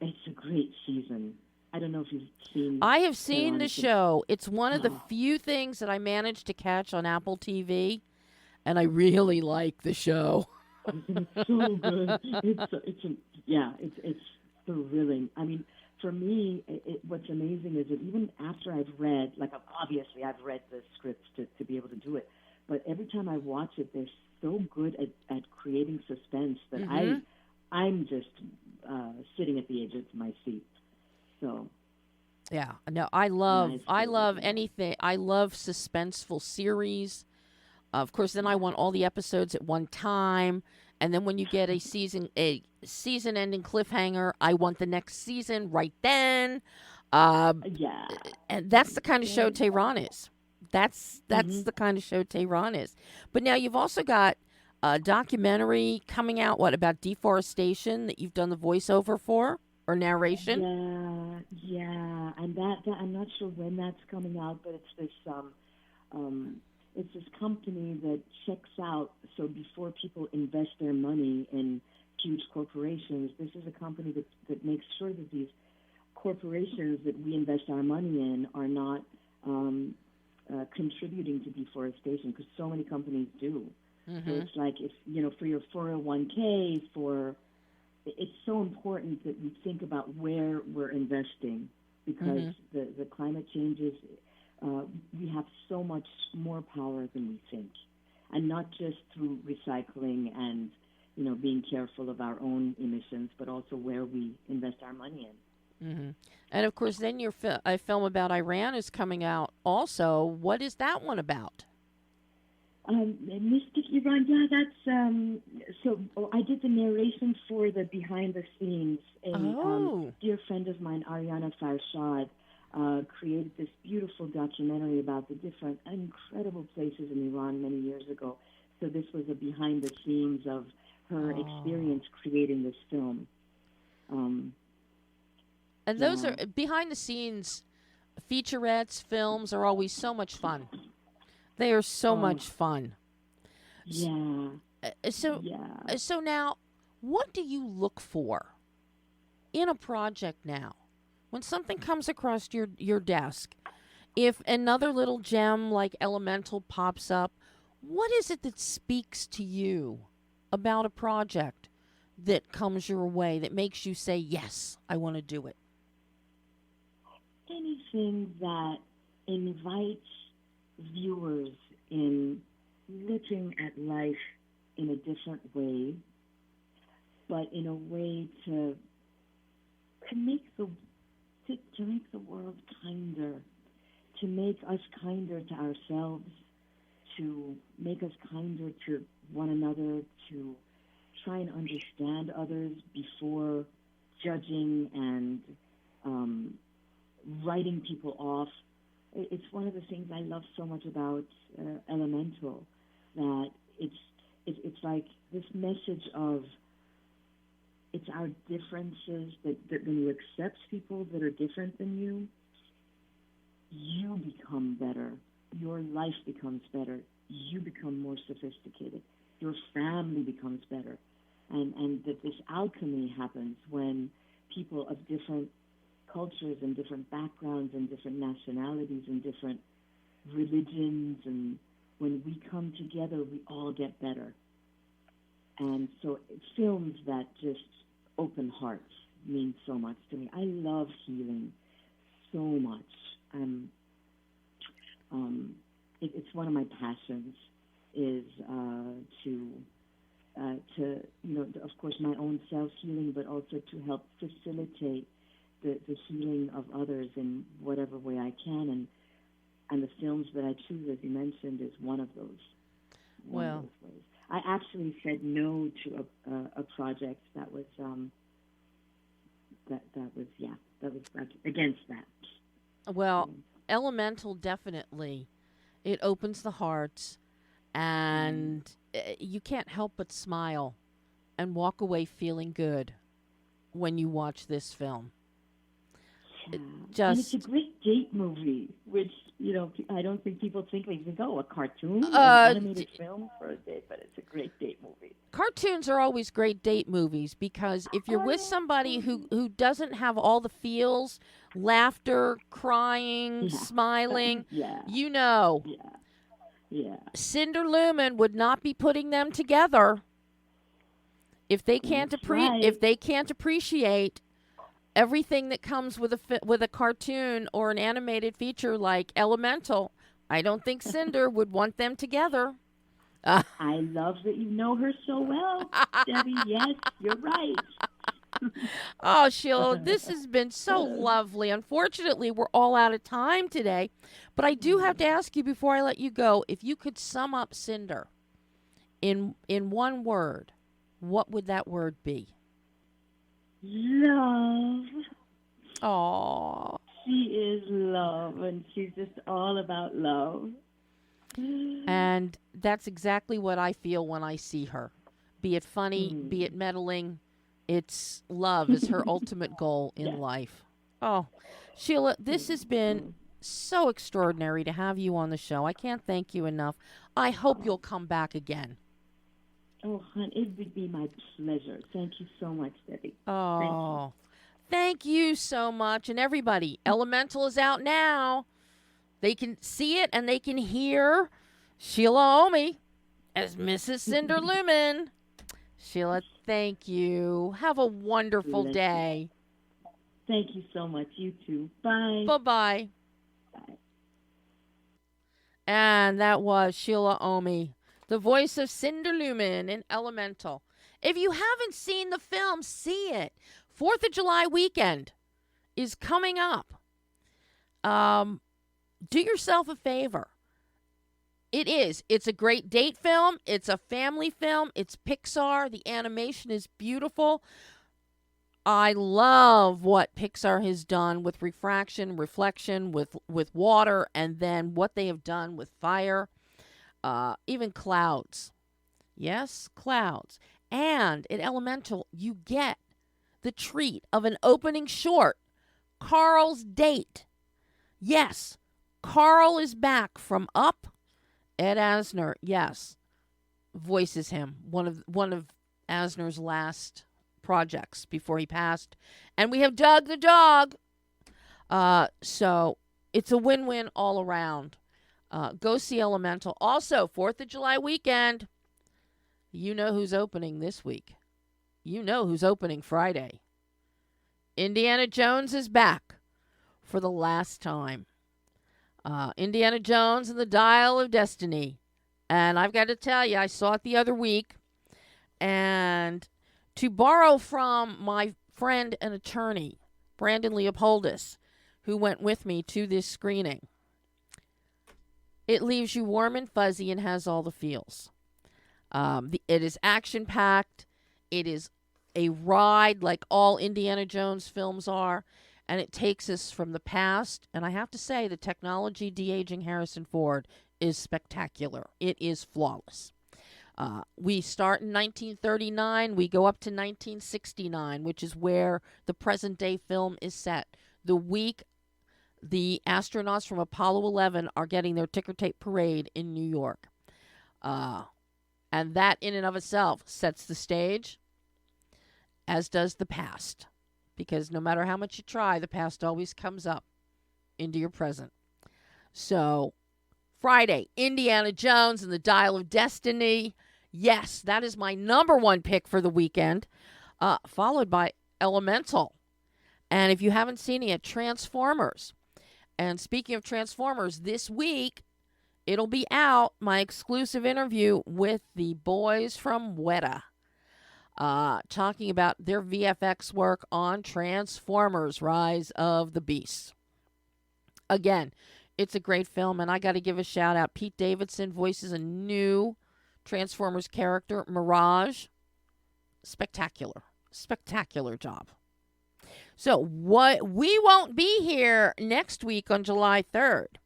it's a great season. I don't know if you've seen. I have seen Tehran. the show. It's one of the few things that I managed to catch on Apple TV, and I really like the show. It's so good. It's thrilling. I mean, for me, what's amazing is that even after I've read, obviously I've read the scripts to be able to do it, but every time I watch it, they're so good at creating suspense that I'm just sitting at the edge of my seat. So. Yeah, no, I love anything. I love suspenseful series. Of course, then I want all the episodes at one time, and then when you get a season-ending cliffhanger, I want the next season right then. Yeah, and that's the kind of show Tehran is. That's the kind of show Tehran is. But now you've also got a documentary coming out. What about deforestation that you've done the voiceover for or narration? Yeah, and that I'm not sure when that's coming out, but it's this company that checks out. So before people invest their money in huge corporations, this is a company that makes sure that these corporations that we invest our money in are not contributing to deforestation, because so many companies do. So it's like, for your 401k, it's so important that we think about where we're investing, because the climate changes, we have so much more power than we think. And not just through recycling and, being careful of our own emissions, but also where we invest our money in. Mm-hmm. And, of course, then a film about Iran is coming out also. What is that one about? Mystic Iran, that's, I did the narration for the behind the scenes. A dear friend of mine, Ariana Farshad, created this beautiful documentary about the different incredible places in Iran many years ago. So this was a behind the scenes of her experience creating this film. And those are behind the scenes featurettes, films are always so much fun. They are so much fun. Yeah. So now, what do you look for in a project now? When something comes across your desk, if another little gem like Elemental pops up, what is it that speaks to you about a project that comes your way that makes you say, yes, I want to do it? Anything that invites viewers in looking at life in a different way, but in a way to make the world kinder, to make us kinder to ourselves, to make us kinder to one another, to try and understand others before judging and writing people off. It's one of the things I love so much about Elemental, that it's like this message of, it's our differences that when you accept people that are different than you, you become better. Your life becomes better. You become more sophisticated. Your family becomes better. And that this alchemy happens when people of different cultures and different backgrounds and different nationalities and different religions, and when we come together, we all get better. And so films that just open hearts mean so much to me. I love healing so much. It's one of my passions, is of course, my own self-healing, but also to help facilitate the healing of others in whatever way I can. And the films that I choose, as you mentioned, is one of those. One of those ways. I actually said no to a project that was that was against that. Well, Elemental definitely, it opens the hearts, and you can't help but smile and walk away feeling good when you watch this film. And it's a great date movie, which, I don't think people think. They think, oh, a cartoon, an animated film for a date, but it's a great date movie. Cartoons are always great date movies because if you're with somebody who doesn't have all the feels, laughter, crying, smiling, you know. Yeah. Cinder Lumen would not be putting them together if they can't appreciate everything that comes with a cartoon or an animated feature like Elemental. I don't think Cinder would want them together. I love that you know her so well, Debbie. Yes, you're right. Oh, Sheila, this has been so lovely. Unfortunately, we're all out of time today, but I do have to ask you before I let you go, if you could sum up Cinder in one word, what would that word be? Love. Aww. She is love, and she's just all about love. And that's exactly what I feel when I see her. Be it funny, be it meddling, it's love is her ultimate goal in life. Oh, Sheila, this has been so extraordinary to have you on the show. I can't thank you enough. I hope you'll come back again. Oh, hon, it would be my pleasure. Thank you so much, Debbie. Oh, thank you so much. And everybody, Elemental is out now. They can see it and they can hear Sheila Ommi as Mrs. Cinder Lumen. Sheila, thank you. Have a wonderful day. Thank you so much. You too. Bye. Bye-bye. Bye. And that was Sheila Ommi, the voice of Cinder Lumen in Elemental. If you haven't seen the film, see it. 4th of July weekend is coming up. Do yourself a favor. It is. It's a great date film. It's a family film. It's Pixar. The animation is beautiful. I love what Pixar has done with refraction, reflection, with water, and then what they have done with fire, even clouds. Yes, clouds. And at Elemental, you get the treat of an opening short, Carl's Date. Yes, Carl is back from Up. Ed Asner, yes, voices him, one of Asner's last projects before he passed. And we have Doug the dog. So it's a win-win all around. Go see Elemental. Also, 4th of July weekend, you know who's opening this week. You know who's opening Friday. Indiana Jones is back for the last time. Indiana Jones and the Dial of Destiny. And I've got to tell you, I saw it the other week. And to borrow from my friend and attorney, Brandon Leopoldis, who went with me to this screening, it leaves you warm and fuzzy and has all the feels. It is action-packed. It is a ride like all Indiana Jones films are. And it takes us from the past. And I have to say, the technology de-aging Harrison Ford is spectacular. It is flawless. We start in 1939. We go up to 1969, which is where the present-day film is set. The week the astronauts from Apollo 11 are getting their ticker tape parade in New York. And that in and of itself sets the stage, as does the past. Because no matter how much you try, the past always comes up into your present. So, Friday, Indiana Jones and the Dial of Destiny. Yes, that is my number one pick for the weekend, followed by Elemental. And if you haven't seen it yet, Transformers. And speaking of Transformers, this week, it'll be out, my exclusive interview with the boys from Weta. Talking about their VFX work on Transformers: Rise of the Beasts. Again, it's a great film, and I got to give a shout out. Pete Davidson voices a new Transformers character, Mirage. Spectacular job. So we won't be here next week on July 3rd.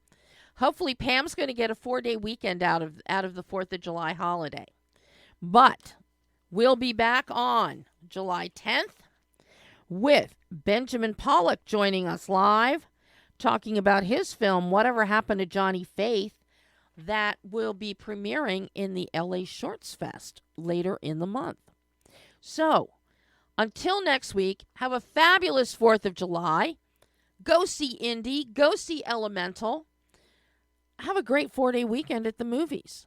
Hopefully Pam's going to get a 4-day weekend out of the 4th of July holiday. But we'll be back on July 10th with Benjamin Pollock joining us live, talking about his film, Whatever Happened to Johnny Faith, that will be premiering in the LA Shorts Fest later in the month. So, until next week, have a fabulous 4th of July. Go see Indy. Go see Elemental. Have a great 4-day weekend at the movies.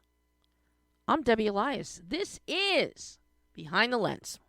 I'm Debbie Elias. This is Behind the Lens.